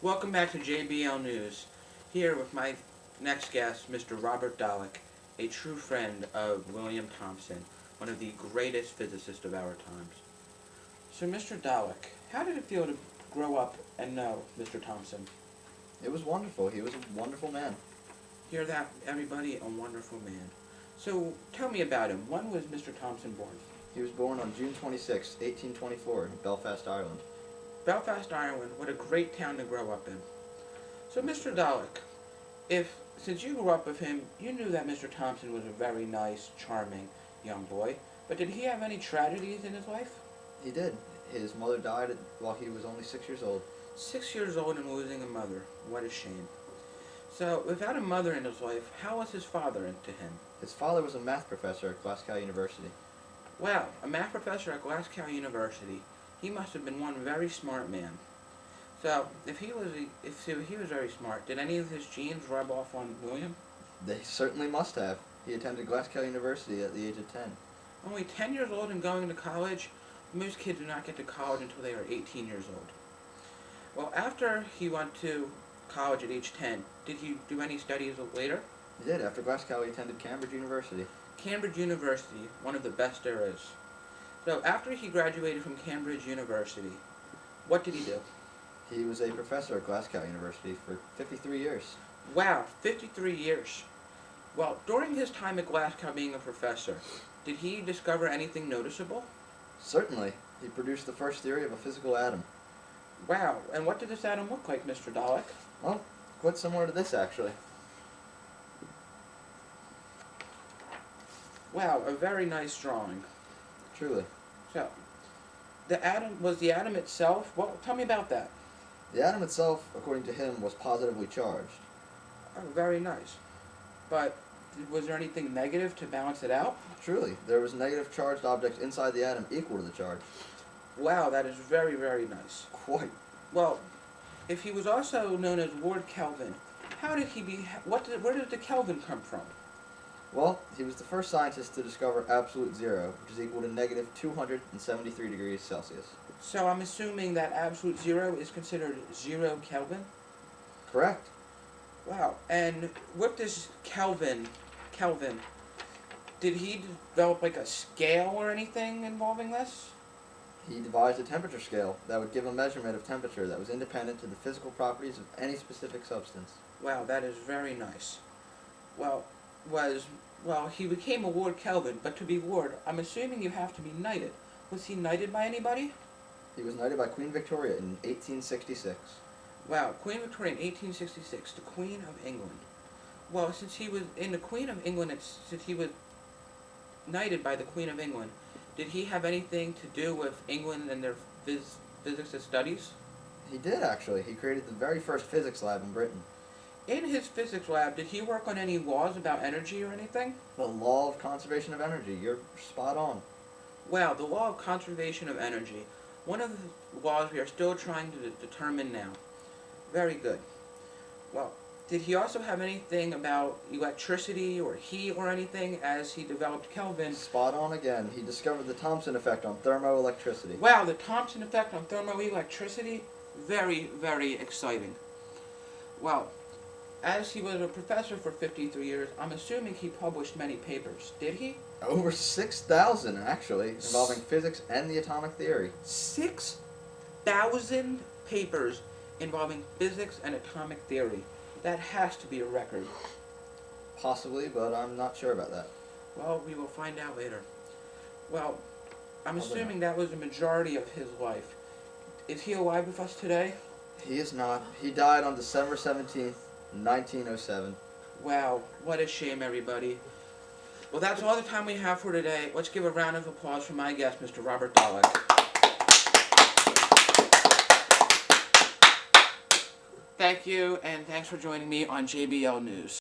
Welcome back to JBL News. Here with my next guest, Mr. Robert Dallek, a true friend of William Thomson, one of the greatest physicists of our times. So, Mr. Dallek, how did it feel to grow up and know Mr. Thomson? It was wonderful. He was a wonderful man. Hear that, everybody? A wonderful man. So, tell me about him. When was Mr. Thomson born? He was born on June 26, 1824, in Belfast, Ireland. Belfast, Ireland. What a great town to grow up in. So, Mr. Dallek, since you grew up with him, you knew that Mr. Thomson was a very nice, charming young boy. But did he have any tragedies in his life? He did. His mother died while he was only 6 years old. 6 years old and losing a mother. What a shame. So, without a mother in his life, how was his father to him? His father was a math professor at Glasgow University. Wow, a math professor at Glasgow University. He must have been one very smart man. So, if he was very smart, did any of his genes rub off on William? They certainly must have. He attended Glasgow University at the age of 10. Only 10 years old and going to college? Most kids do not get to college until they are 18 years old. Well, after he went to college at age 10, did he do any studies later? He did. After Glasgow, he attended Cambridge University. Cambridge University, one of the best there is. So, after he graduated from Cambridge University, what did he do? He was a professor at Glasgow University for 53 years. Wow, 53 years. Well, during his time at Glasgow being a professor, did he discover anything noticeable? Certainly. He produced the first theory of a physical atom. Wow, and what did this atom look like, Mr. Dallek? Well, quite similar to this, actually. Wow, a very nice drawing. Truly. So, the atom itself? Well, tell me about that. The atom itself, according to him, was positively charged. Oh, very nice. But was there anything negative to balance it out? Truly, there was negative charged objects inside the atom equal to the charge. Wow, that is very, very nice. Quite. Well, if he was also known as Lord Kelvin, how did he be? Where did the Kelvin come from? Well, he was the first scientist to discover absolute zero, which is equal to negative 273 degrees Celsius. So I'm assuming that absolute zero is considered 0 Kelvin? Correct. Wow. And with this Kelvin, did he develop like a scale or anything involving this? He devised a temperature scale that would give a measurement of temperature that was independent to the physical properties of any specific substance. Wow, that is very nice. He became a Lord Kelvin, but to be Lord, I'm assuming you have to be knighted. Was he knighted by anybody? He was knighted by Queen Victoria in 1866. Wow, Queen Victoria in 1866, the Queen of England. Well, since he was in the Queen of England, since he was knighted by the Queen of England, did he have anything to do with England and their physics studies? He did, actually. He created the very first physics lab in Britain. In his physics lab, did he work on any laws about energy or anything? The law of conservation of energy. You're spot on. Wow, the law of conservation of energy. One of the laws we are still trying to determine now. Very good. Well, did he also have anything about electricity or heat or anything as he developed Kelvin? Spot on again. He discovered the Thomson effect on thermoelectricity. Wow, the Thomson effect on thermoelectricity? Very, very exciting. Well, as he was a professor for 53 years, I'm assuming he published many papers. Did he? Over 6,000, actually, involving physics and the atomic theory. 6,000 papers involving physics and atomic theory. That has to be a record. Possibly, but I'm not sure about that. Well, we will find out later. Well, I'm Probably assuming that was the majority of his life. Is he alive with us today? He is not. He died on December 17th, 1907. Wow, what a shame, everybody. Well, that's all the time we have for today. Let's give a round of applause for my guest, Mr. Robert Dallek. Thank you, and thanks for joining me on JBL News.